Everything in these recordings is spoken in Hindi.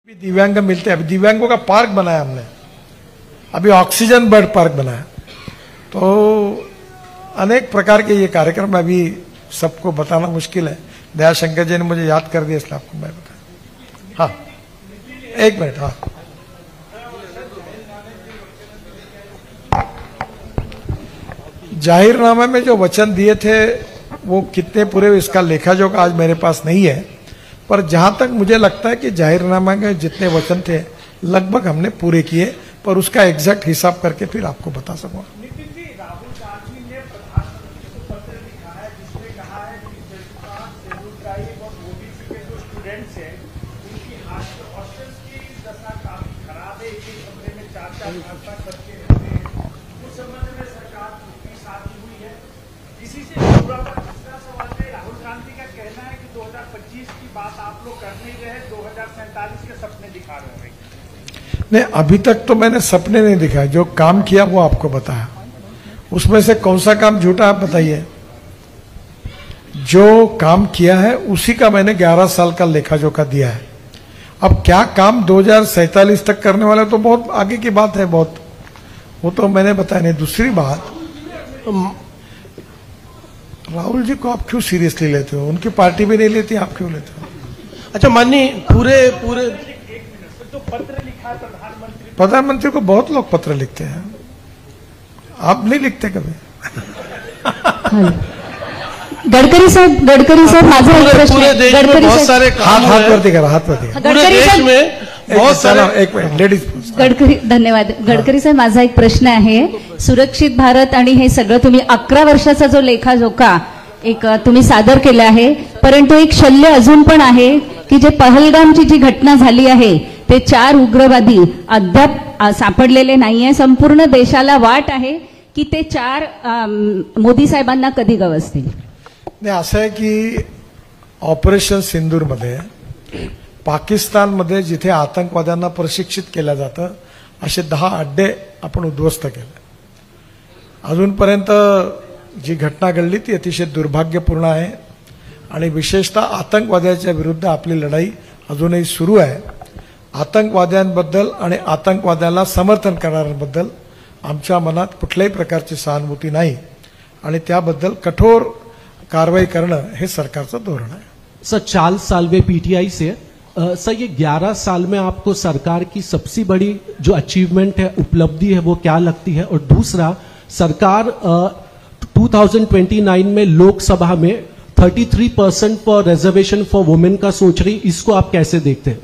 दिव्यांग मिलते हैं। अभी दिव्यांगों का पार्क बनाया हमने, अभी ऑक्सीजन बर्ड पार्क बनाया। तो अनेक प्रकार के ये कार्यक्रम अभी सबको बताना मुश्किल है। दयाशंकर जी ने मुझे याद कर दिया, इसलिए आपको मैं बताया। हाँ, एक मिनट। हाँ, जाहिरनामे में जो वचन दिए थे वो कितने पूरे, इसका लेखा जोखा आज मेरे पास नहीं है, पर जहां तक मुझे लगता है कि जाहिरनामा के जितने वचन थे लगभग हमने पूरे किए, पर उसका एग्जैक्ट हिसाब करके फिर आपको बता सकूंगा। राहुल गांधी ने प्रधानमंत्री को पत्र लिखा है जिसमें कहा है कि शेड्यूल ट्राइब और ओबीसी के जो स्टूडेंट्स हैं उनकी हॉस्टल्स की दशा काफी खराब है। एक कमरे में 4-4-5 बच्चे रहते हैं। उस संबंध में सरकार की शादी हुई है। इसी से जुड़ा हुआ दूसरा सवाल है, राहुल गांधी का कहना है कि 2025 की बात आप लोग कर नहीं रहे, 2047 के सपने दिखा रहे हैं। नहीं, अभी तक तो मैंने सपने नहीं दिखाए, जो काम किया वो आपको बताया। उसमें से कौन सा काम झूठा आप बताइए। जो काम किया है उसी का मैंने 11 साल का लेखा जोखा दिया है। अब क्या काम 2047 तक करने वाले, तो बहुत आगे की बात है, बहुत वो तो मैंने बताया नहीं। दूसरी बात, राहुल जी को आप क्यों सीरियसली लेते हो? उनकी पार्टी भी नहीं लेती, आप क्यों लेते हो? अच्छा माननीय, पूरे तो पत्र लिखा है प्रधानमंत्री को बहुत लोग पत्र लिखते हैं, आप नहीं लिखते कभी? गडकरी साहब माझा एक प्रश्न पूरे देश में बहुत सारे काम हाथ वरती करा, हाथ वरती करा। पूरे देश में बहुत सारे, एक मिनट लेडीज। गडकरी, धन्यवाद। गडकरी साहेब, माझा एक प्रश्न आहे। सुरक्षित भारत आणि हे सगळं तुम्ही 11 वर्षाचा जो लेखाजोखा एक तुम्ही सादर केला आहे, परंतु एक शल्य अजून पण आहे की जे पहलगामची जी घटना झाली आहे ते 4 उग्रवादी अद्याप सापडलेले नाहीये। संपूर्ण देशाला वाट आहे की ते 4 मोदी साहेबांना कधी गवसतील? नाही, असं आहे की ऑपरेशन सिंदूरमध्ये पाकिस्तानमध्ये जिथे आतंकवाद्यांना प्रशिक्षित केलं जातं असे 10 अड्डे आपण उद्ध्वस्त केले। अजूनपर्यंत जी घटना घडली ती अतिशय दुर्भाग्यपूर्ण आहे आणि विशेषतः आतंकवाद्याच्या विरुद्ध आपली लढाई अजूनही सुरू आहे। आतंकवाद्यांबद्दल आणि आतंकवाद्याला समर्थन करणाऱ्यांबद्दल आमच्या मनात कुठल्याही प्रकारची सहानुभूती नाही आणि त्याबद्दल कठोर कारवाई करणं हे सरकारचं धोरण आहे। सर, चार्ल्स साल्वे पीटीआई से। सर, ये 11 साल में आपको सरकार की सबसे बड़ी जो अचीवमेंट है, उपलब्धि है, वो क्या लगती है? और दूसरा, सरकार 2029 में लोकसभा में 33% फॉर रिजर्वेशन फॉर वुमेन का सोच रही, इसको आप कैसे देखते हैं?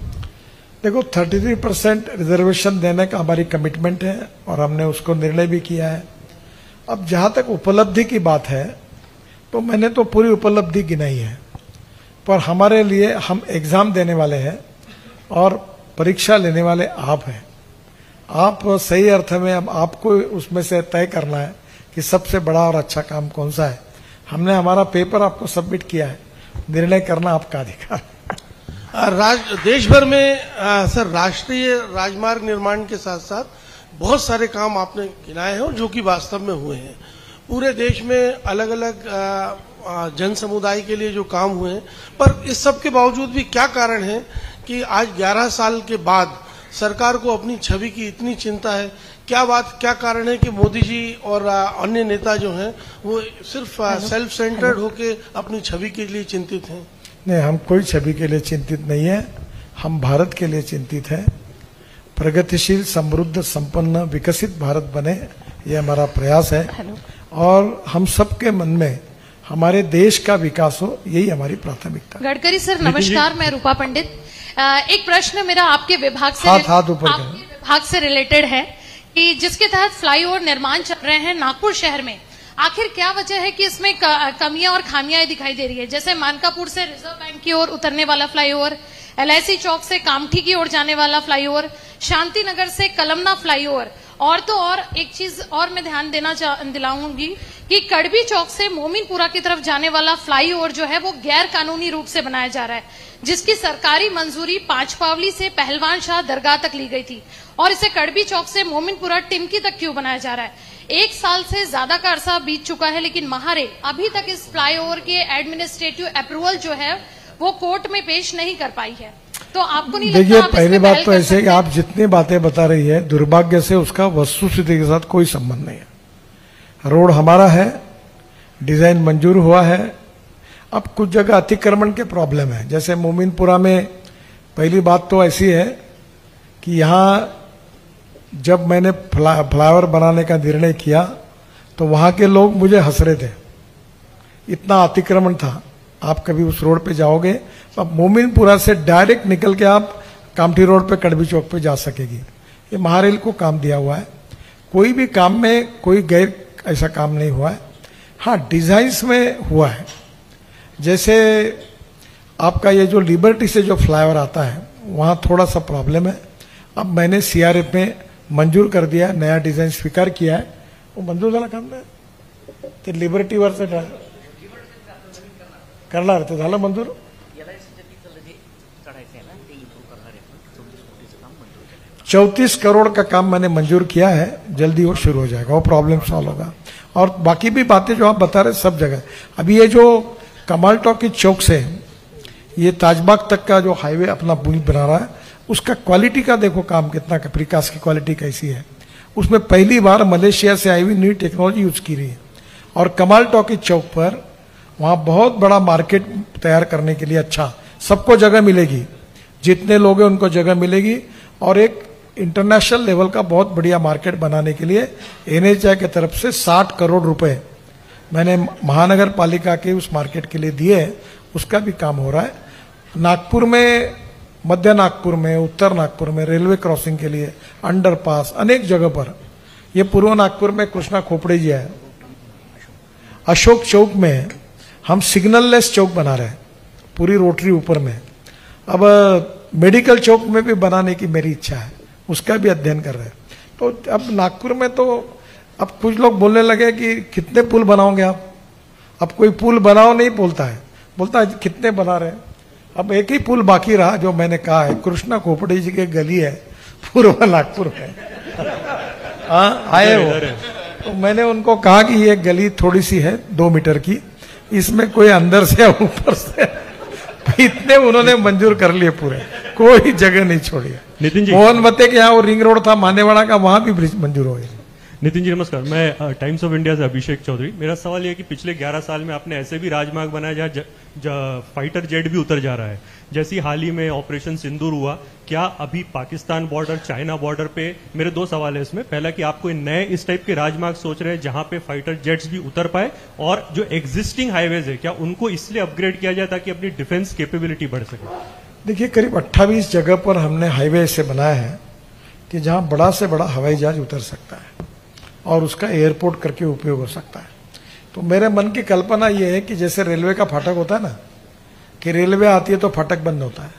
देखो, 33% रिजर्वेशन देने का हमारी कमिटमेंट है और हमने उसको निर्णय भी किया है। अब जहां तक उपलब्धि की बात है तो मैंने तो पूरी उपलब्धि गिनाई है, पर हमारे लिए हम एग्जाम देने वाले हैं और परीक्षा लेने वाले आप हैं। आप सही अर्थ में अब आपको उसमें से तय करना है कि सबसे बड़ा और अच्छा काम कौन सा है। हमने हमारा पेपर आपको सबमिट किया है, निर्णय करना आपका अधिकार है। देश भर में सर राष्ट्रीय राजमार्ग निर्माण के साथ साथ बहुत सारे काम आपने गिनाए हैं और जो कि वास्तव में हुए हैं। पूरे देश में अलग अलग जन समुदाय के लिए जो काम हुए हैं, पर इस सब के बावजूद भी क्या कारण है कि आज 11 साल के बाद सरकार को अपनी छवि की इतनी चिंता है? क्या कारण है कि मोदी जी और अन्य नेता जो हैं वो सिर्फ सेल्फ सेंटर्ड होके अपनी छवि के लिए चिंतित हैं? नहीं, हम कोई छवि के लिए चिंतित नहीं है, हम भारत के लिए चिंतित है। प्रगतिशील, समृद्ध, संपन्न, विकसित भारत बने, ये हमारा प्रयास है और हम सबके मन में हमारे देश का विकास हो, यही हमारी प्राथमिकता है। गडकरी सर नमस्कार, मैं रूपा पंडित। एक प्रश्न मेरा आपके विभाग से आपके विभाग से रिलेटेड है कि जिसके तहत फ्लाईओवर निर्माण चल रहे हैं नागपुर शहर में, आखिर क्या वजह है कि इसमें कमियां और खामियां दिखाई दे रही है? जैसे मानकापुर से रिजर्व बैंक की ओर उतरने वाला फ्लाईओवर, LIC चौक से कामठी की ओर जाने वाला फ्लाईओवर, शांति नगर से कलमना फ्लाईओवर, और तो और एक चीज और मैं ध्यान दिलाऊंगी कि कड़बी चौक से मोमिनपुरा की तरफ जाने वाला फ्लाईओवर जो है वो गैर कानूनी रूप से बनाया जा रहा है, जिसकी सरकारी मंजूरी 5 पावली से पहलवान शाह दरगाह तक ली गई थी, और इसे कड़बी चौक से मोमिनपुरा टिमकी तक क्यों बनाया जा रहा है? 1 साल से ज्यादा का अरसा बीत चुका है, लेकिन महारे अभी तक इस फ्लाईओवर के एडमिनिस्ट्रेटिव अप्रूवल जो है वो कोर्ट में पेश नहीं कर पाई है। तो आपको नहीं लगता देखिए, आप इसमें पहली बात पहल तो कर ऐसे है कि सकते हैं? आप जितनी बातें बता रही है, दुर्भाग्य से उसका वस्तुस्थिति के साथ कोई संबंध नहीं है। रोड हमारा है, डिजाइन मंजूर हुआ है। अब कुछ जगह अतिक्रमण के प्रॉब्लम है, जैसे मोमिनपुरा में पहली बात तो ऐसी है कि यहां जब मैंने फ्लाईओवर बनाने का निर्णय किया तो वहां के लोग मुझे हंस रहे थे, इतना अतिक्रमण था। आप कभी उस रोड पे जाओगे तो आप मोमिनपुरा से डायरेक्ट निकल के आप कामठी रोड पे कड़बी चौक पे जा सकेगी। ये महारेल को काम दिया हुआ है, कोई भी काम में कोई गैर ऐसा काम नहीं हुआ है। हाँ, डिजाइन्स में हुआ है। जैसे आपका ये जो लिबर्टी से जो फ्लाईओवर आता है वहां थोड़ा सा प्रॉब्लम है। अब मैंने सीआरएफ में मंजूर कर दिया, नया डिजाइन स्वीकार किया है, वो मंजूर झाला काम नाही ते लिबर्टीवरचं करणार ते झालं मंजूर। 34 करोड़ का काम मैंने मंजूर किया है, जल्दी वो शुरू हो जाएगा, वो प्रॉब्लम सॉल्व होगा। और बाकी भी बातें जो आप बता रहे सब जगह। अभी ये जो कमाल टॉकी चौक से ये ताजबाग तक का जो हाईवे अपना पुल बना रहा है, उसका क्वालिटी का देखो काम कितना, प्रीकास्ट की क्वालिटी कैसी है। उसमें पहली बार मलेशिया से आई हुई नई टेक्नोलॉजी यूज की रही है। और कमाल टॉकी चौक पर वहां बहुत बड़ा मार्केट तैयार करने के लिए अच्छा, सबको जगह मिलेगी, जितने लोग हैं उनको जगह मिलेगी। और एक इंटरनेशनल लेवल का बहुत बढ़िया मार्केट बनाने के लिए एनएचआई की तरफ से 60 करोड़ रुपए मैंने महानगर पालिका के उस मार्केट के लिए दिए हैं, उसका भी काम हो रहा है। नागपुर में, मध्य नागपुर में, उत्तर नागपुर में रेलवे क्रॉसिंग के लिए अंडरपास अनेक जगह पर। ये पूर्व नागपुर में कृष्णा खोपड़े जी है। अशोक चौक में हम सिग्नललेस चौक बना रहे हैं, पूरी रोटरी ऊपर में। अब मेडिकल चौक में भी बनाने की मेरी इच्छा है, उसका भी अध्ययन कर रहे हैं। तो अब नागपुर में तो अब कुछ लोग बोलने लगे कि कितने पुल बनाओगे आप। अब कोई पुल बनाओ नहीं बोलता है, बोलता है कितने बना रहे हैं। अब एक ही पुल बाकी रहा जो मैंने कहा है, कृष्णा खोपड़े जी की गली है पूर्व नागपुर में। आए वो, तो मैंने उनको कहा कि ये गली थोड़ी सी है 2 मीटर की, इसमें कोई अंदर से या ऊपर से इतने उन्होंने मंजूर कर लिए, पूरे कोई जगह नहीं छोड़ी। नितिन जी, मोहन मते के यहाँ वो रिंग रोड था मानेवाड़ा का, वहां भी ब्रिज मंजूर हो गई। नितिन जी नमस्कार, मैं टाइम्स ऑफ इंडिया से अभिषेक चौधरी। मेरा सवाल यह है कि पिछले 11 साल में आपने ऐसे भी राजमार्ग बनाया जहां फाइटर जेट भी उतर जा रहा है, जैसी हाल ही में ऑपरेशन सिंदूर हुआ। क्या अभी पाकिस्तान बॉर्डर, चाइना बॉर्डर पे, मेरे 2 सवाल है इसमें। पहला कि आप कोई नए इस टाइप के राजमार्ग सोच रहे हैं जहां पे फाइटर जेट्स भी उतर पाए, और जो एग्जिस्टिंग हाईवेज है क्या उनको इसलिए अपग्रेड किया जाए ताकि अपनी डिफेंस कैपेबिलिटी बढ़ सके? देखिए, करीब 28 जगह पर हमने हाईवे ऐसे बनाया है कि जहां बड़ा से बड़ा हवाई जहाज उतर सकता है और उसका एयरपोर्ट करके उपयोग हो सकता है। तो मेरे मन की कल्पना यह है कि जैसे रेलवे का फाटक होता है ना, कि रेलवे आती है तो फाटक बंद होता है,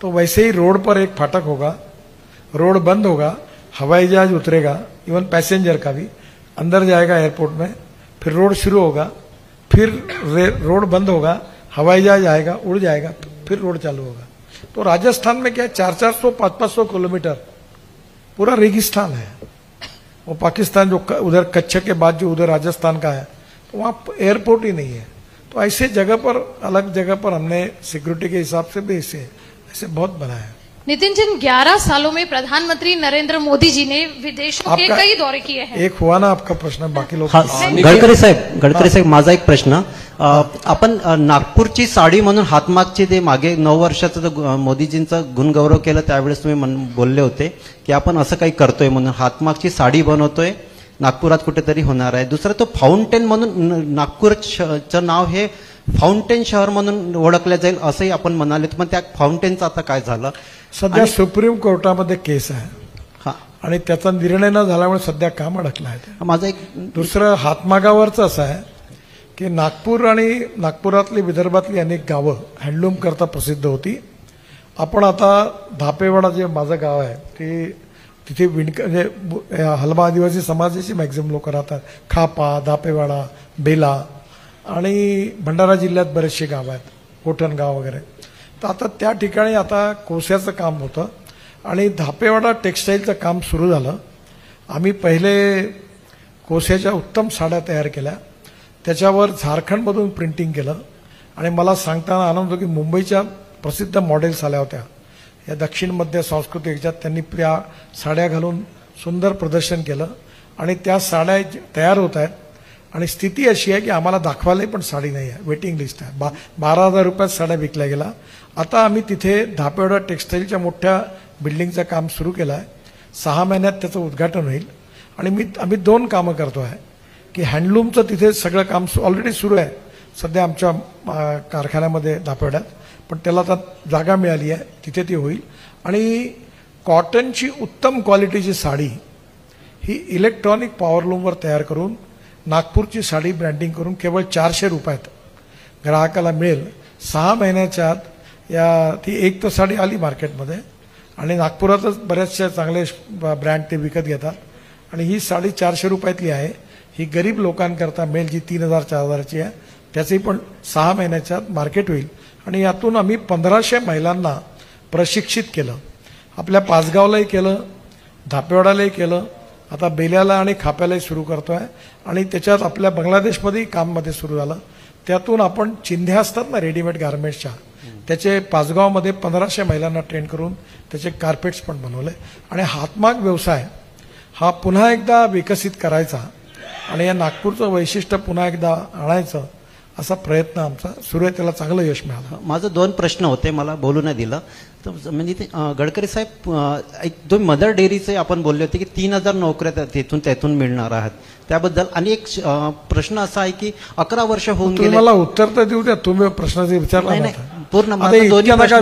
तो वैसे ही रोड पर एक फाटक होगा, रोड बंद होगा, हवाई जहाज उतरेगा, इवन पैसेंजर का भी अंदर जाएगा एयरपोर्ट में, फिर रोड शुरू होगा, फिर रोड बंद होगा, हवाई जहाज आएगा, उड़ जाएगा, फिर रोड चालू होगा। तो राजस्थान में क्या है, 400-400, 500-500 किलोमीटर पूरा रेगिस्तान है। वो पाकिस्तान जो उधर कच्छ के बाद जो उधर राजस्थान का है, तो वहां एयरपोर्ट ही नहीं है। तो ऐसे जगह पर, अलग जगह पर हमने सिक्योरिटी के हिसाब से भी ऐसे बहुत बनाया है। नितिन जी, 11 सालों में प्रधानमंत्री नरेंद्र मोदी जी ने विदेशों के कई दौरे किए हैं। एक हुआ ना आपका प्रश्न, बाकी लोग गडकरी साहेब माझा एक प्रश्न, आपण नागपूरची साडी म्हणून हातमागची ते मागे 9 वर्षाचं जो मोदीजींचा गुणगौरव केला त्यावेळेस तुम्ही बोलले होते की आपण असं काही करतोय म्हणून, हातमागची साडी बनवतोय, नागपुरात कुठेतरी होणार आहे। दुसरं तो फाउंटेन म्हणून नागपूरचं नाव हे फाउंटेन शहर म्हणून ओळखलं जाईल असंही आपण म्हणाले, पण त्या फाउंटेनचं आता काय झालं? सध्या सुप्रीम कोर्टामध्ये केस आहे आणि त्याचा निर्णय न झाल्यामुळे सध्या काम अडकलं आहे। माझं एक दुसरं हातमागावरचं असं आहे की नागपूर आणि नागपुरातली, विदर्भातली अनेक गावं हँडलूम करता प्रसिद्ध होती। आपण आता धापेवाडा जे माझं गाव आहे ते तिथे म्हणजे हलमा आदिवासी समाजाची मॅक्झिमम लोक राहतात, खापा, धापेवाडा, बेला आणि भंडारा जिल्ह्यात बरेचसे गाव आहेत, कोठणगाव वगैरे। तर आता त्या ठिकाणी आता कोस्याचं काम होतं आणि धापेवाडा टेक्सटाईलचं काम सुरू झालं। आम्ही पहिले कोस्याच्या उत्तम साड्या तयार केल्या, त्याच्यावर झारखंडमधून प्रिंटिंग केलं आणि मला सांगताना आनंद होतो की मुंबईच्या प्रसिद्ध मॉडेल्स आल्या होत्या, या दक्षिण मध्य सांस्कृतिक ह्याच्यात त्यांनी त्या साड्या घालून सुंदर प्रदर्शन केलं आणि त्या साड्या तयार होत आहेत आणि स्थिती अशी आहे की आम्हाला दाखवायलाही पण साडी नाही आहे, वेटिंग लिस्ट आहे. 12,000 रुपयात साड्या विकल्या गेला. आता आम्ही तिथे धापेवाडा टेक्सटाईलच्या मोठ्या बिल्डिंगचं काम सुरू केलं आहे. 6 महिन्यात त्याचं उद्घाटन होईल आणि आम्ही 2 कामं करतो आहे की हँडलूमचं तिथे सगळं काम ऑलरेडी सुरू आहे सध्या आमच्या कारखान्यामध्ये धापेवाड्यात, पण त्याला आता जागा मिळाली आहे, तिथे ती होईल. आणि कॉटनची उत्तम क्वालिटीची साडी ही इलेक्ट्रॉनिक पॉवरलूमवर तयार करून नागपूरची साडी ब्रँडिंग करून केवळ 400 रुपयात ग्राहकाला मिळेल. 6 महिन्याच्या आत ती एक तर साडी आली मार्केटमध्ये आणि नागपुरातच बऱ्याचशा चांगले ब्रँड ते विकत घेतात आणि ही साडी 400 रुपयातली आहे. ही गरीब लोकांकरता मिळेल जी 3,000-4,000ची आहे. त्याचंही पण 6 महिन्याच्या आत मार्केट होईल आणि यातून आम्ही 1,500 महिलांना प्रशिक्षित केलं. आपल्या पाचगावलाही केलं, धापेवाडालाही केलं, आता बेल्याला आणि खाप्यालाही सुरू करतो आहे आणि त्याच्यात आपल्या बांगलादेशमध्येही काममध्ये सुरू झालं. त्यातून आपण चिंध्या असतात ना रेडीमेड गार्मेंट्सच्या, त्याचे पाचगावमध्ये 1,500 महिलांना ट्रेन करून त्याचे कार्पेट्स पण बनवले आणि हातमाग व्यवसाय हा पुन्हा एकदा विकसित करायचा आणि या नागपूरचं वैशिष्ट्य पुन्हा एकदा आणायचं असा प्रयत्न आमचा सुरू आहे. त्याला चांगलं यश मिळालं. माझं 2 प्रश्न होते, मला बोलू नाही दिलं. तर म्हणजे ते गडकरी साहेब, एक 2 मदर डेअरीचे आपण बोलले होते की 3,000 नोकऱ्या त्यातून मिळणार आहेत त्याबद्दल. आणि एक प्रश्न असा आहे की 11 वर्ष होऊन गेले. मला उत्तर तर देऊ द्या, तुम्ही प्रश्नाचे विचारला नव्हता. पूर्ण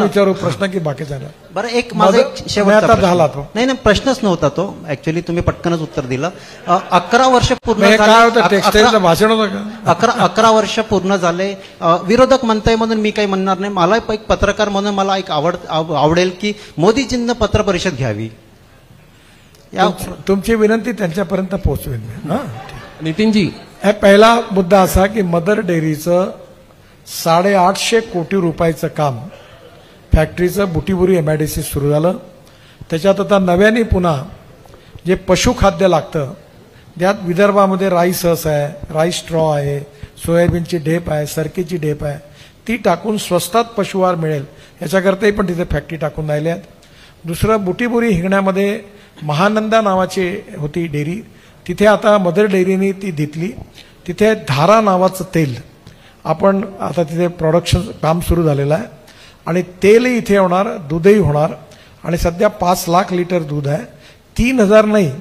विचारू प्रश्न की बाकी झाला. बरं, एक माझा एक शेवटचा झाला तो. नाही प्रश्नच नव्हता तो, ऍक्च्युअली तुम्ही पटकनच उत्तर दिलं. 11 वर्ष पूर्ण काय होतं, टेक्सटाईलचं भाषण होतं का? 11 वर्ष पूर्ण झाले. विरोधक म्हणताय म्हणून मी काही म्हणणार नाही. मला एक पत्रकार म्हणून मला एक आवडेल की मोदीजींना पत्र परिषद घ्यावी. तुमची विनंती त्यांच्यापर्यंत पोहोचवेन. नितीनजी, पहिला मुद्दा असा की मदर डेअरीचं 850 कोटी रुपयाचं काम फॅक्टरीचं बुटीबुरी MIDC सुरू झालं. त्याच्यात आता नव्याने पुन्हा जे पशुखाद्य लागतं त्यात विदर्भामध्ये राईस आहे, राईस स्ट्रॉ आहे, सोयाबीनची ढेप आहे, सरकीची ढेप आहे, ती टाकून स्वस्तात पशुआहार मिळेल याच्याकरताही पण तिथे फॅक्टरी टाकून राहिल्या आहेत. दुसरं बुटीबुरी हिंगण्यामध्ये महानंदा नावाची होती डेअरी, तिथे आता मदर डेअरीने ती घेतली. तिथे धारा नावाचं तेल आपण आता तिथे प्रोडक्शन काम सुरू झालेलं आहे आणि तेलही इथे होणार, दूधही होणार आणि सध्या 5 लाख लिटर दूध आहे. 3,000 नाही,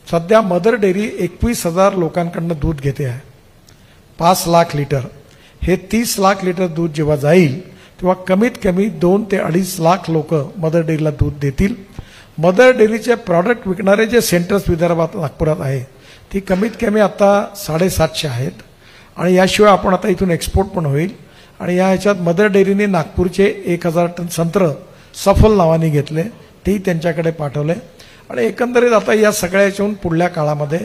सध्या मदर डेअरी 21,000 लोकांकडनं दूध घेते आहे. 5 लाख लिटर, हे 30 लाख लिटर दूध जेव्हा जाईल तेव्हा कमीत कमी 2 ते 2.5 लाख लोक मदर डेअरीला दूध देतील. मदर डेअरीचे प्रॉडक्ट विकणारे जे सेंटर्स विदर्भात नागपुरात आहे ती कमीत कमी आता 750 आहेत आणि याशिवाय आपण आता इथून एक्सपोर्ट पण होईल. आणि या ह्याच्यात मदर डेअरीने नागपूरचे 1,000 टन संत्र सफल नावाने घेतले, तेही त्यांच्याकडे पाठवले आणि एकंदरीत आता या सगळ्या याच्याहून पुढल्या काळामध्ये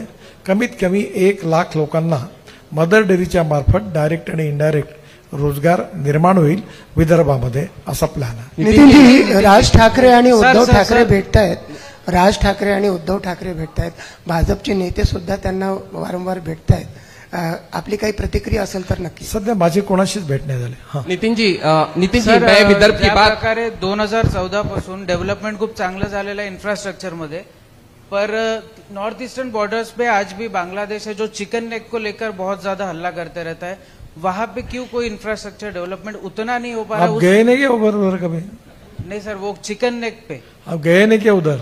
कमीत कमी 1 लाख लोकांना मदर डेअरीच्या मार्फत डायरेक्ट आणि इनडायरेक्ट रोजगार निर्माण होईल विदर्भामध्ये, असा प्लॅन आहे. नितीनजी, राज ठाकरे आणि उद्धव ठाकरे भेटतायत. राज ठाकरे आणि उद्धव ठाकरे भेटतायत, भाजपचे नेते सुद्धा त्यांना वारंवार भेटतायत. आपली काही प्रतिक्रिया असेल तर नक्की. सध्या माझी कोणाशीच भेट नाही झाली. नितीनजी, मैं विदर्भ की बात. प्रकारे 2014 पासून डेव्हलपमेंट खूप चांगलं झालेलं आहे इन्फ्रास्ट्रक्चरमध्ये, पर नॉर्थ ईस्टर्न बॉर्डर्स पे आज भी बांग्लादेश है जो चिकन नेक को लेकर बहुत ज्यादा हल्ला करते रहता है. वहां पे क्यों कोई इंफ्रास्ट्रक्चर डेवलपमेंट उतना नहीं हो पा रहा? आप गए नहीं क्या उधर कभी? नहीं सर, वो चिकन नेक पे आप गए नहीं क्या उधर?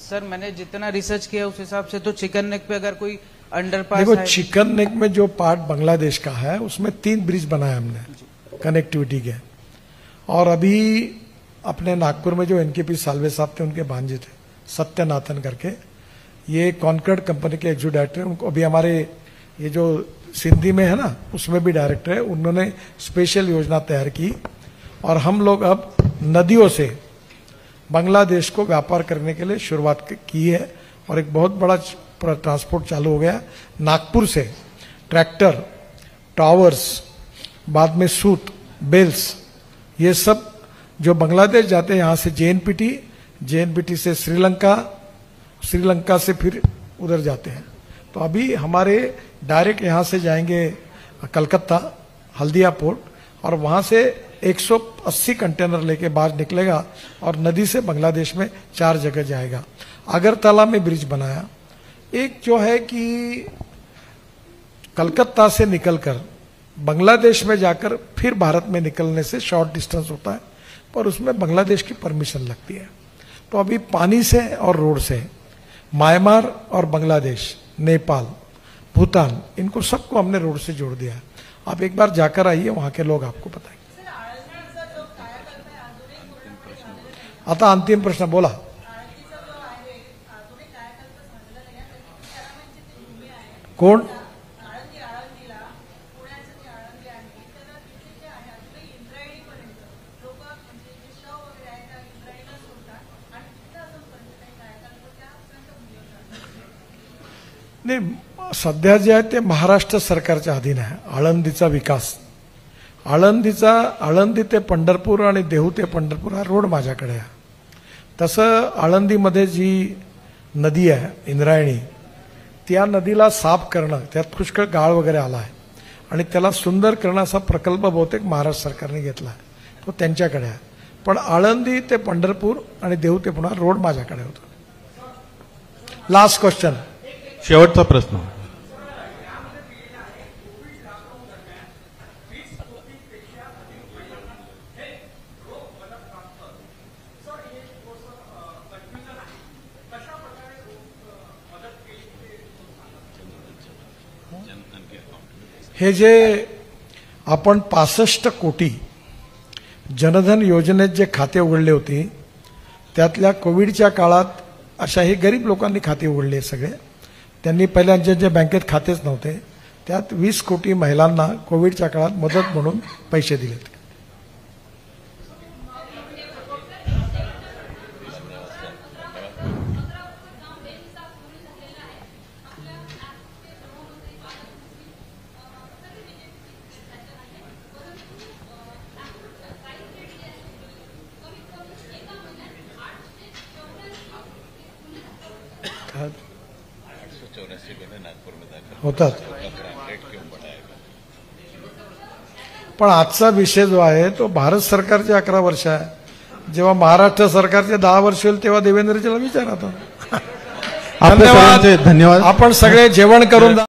सर मैंने जितना रिसर्च किया उस हिसाब से तो चिकन नेक पे अगर कोई अंडरपास देखो, चिकन नेक में जो पार्ट बांग्लादेश का है उसमें 3 ब्रिज बनाए हमने कनेक्टिविटी के. और अभी अपने नागपुर में जो NKP सालवे साहब थे उनके भांजे थे सत्यनाथन करके, ये कॉन्कर्ड कंपनी के एग्जीक्यूटिव डायरेक्टर, उनको अभी हमारे ये जो सिंधी में है ना उसमें भी डायरेक्टर है, उन्होंने स्पेशल योजना तैयार की और हम लोग अब नदियों से बांग्लादेश को व्यापार करने के लिए शुरुआत की है और एक बहुत बड़ा ट्रांसपोर्ट चालू हो गया. नागपुर से ट्रैक्टर, टावर्स, बाद में सूत, बेल्स, ये सब जो बांग्लादेश जाते हैं यहाँ से JNPT से श्रीलंका से फिर उधर जाते हैं. तो अभी हमारे डायरेक्ट यहाँ से जाएंगे कलकत्ता हल्दिया पोर्ट और वहां से 180 कंटेनर लेके बाहर निकलेगा और नदी से बांग्लादेश में 4 जगह जाएगा। अगरतला में ब्रिज बनाया। एक जो है कि कलकत्ता से निकलकर बांग्लादेश में जाकर फिर भारत में निकलने से शॉर्ट डिस्टेंस होता है, पर उसमें बांग्लादेश की परमिशन लगती है। तो अभी पानी से और रोड से म्यांमार और बांग्लादेश, नेपाल, भूटान, इनको सबको हमने रोड से जोड़ दिया है। आप एक बार जाकर आइए, वहां के लोग आपको बताएंगे। आता अंतिम प्रश्न बोला। कोण? नाही, सध्या जे आहे ते महाराष्ट्र सरकारच्या अधीन आहे। आळंदीचा विकास, आळंदी ते पंढरपूर आणि देहू ते पंढरपूर हा रोड माझ्याकडे आहे। तसं आळंदीमध्ये जी नदी आहे इंद्रायणी, त्या नदीला साफ करणं, त्यात पुष्कळ गाळ वगैरे आला आहे आणि त्याला सुंदर करण्याचा प्रकल्प बहुतेक महाराष्ट्र सरकारने घेतला आहे, तो त्यांच्याकडे आहे। पण आळंदी ते पंढरपूर आणि देहू ते पुन्हा रोड माझ्याकडे होता। लास्ट क्वेश्चन, शेवटचा प्रश्न। हे जे आपण 65 कोटी जनधन योजनेत जे खाते उघडले होते, त्यातल्या कोविडच्या काळात अशा हे गरीब लोकांनी खाते उघडले सगळे। त्यांनी पहिल्यांच्या जे बँकेत खातेच नव्हते, त्यात 20 कोटी महिलांना कोविडच्या काळात मदत म्हणून पैसे दिलेत। होतात, पण आजचा विषय जो आहे तो भारत सरकारचे 11 वर्ष आहे। जेव्हा महाराष्ट्र सरकारचे 10 वर्ष होईल तेव्हा देवेंद्रजीला विचारा। धन्यवाद। आपण सगळे जेवण करून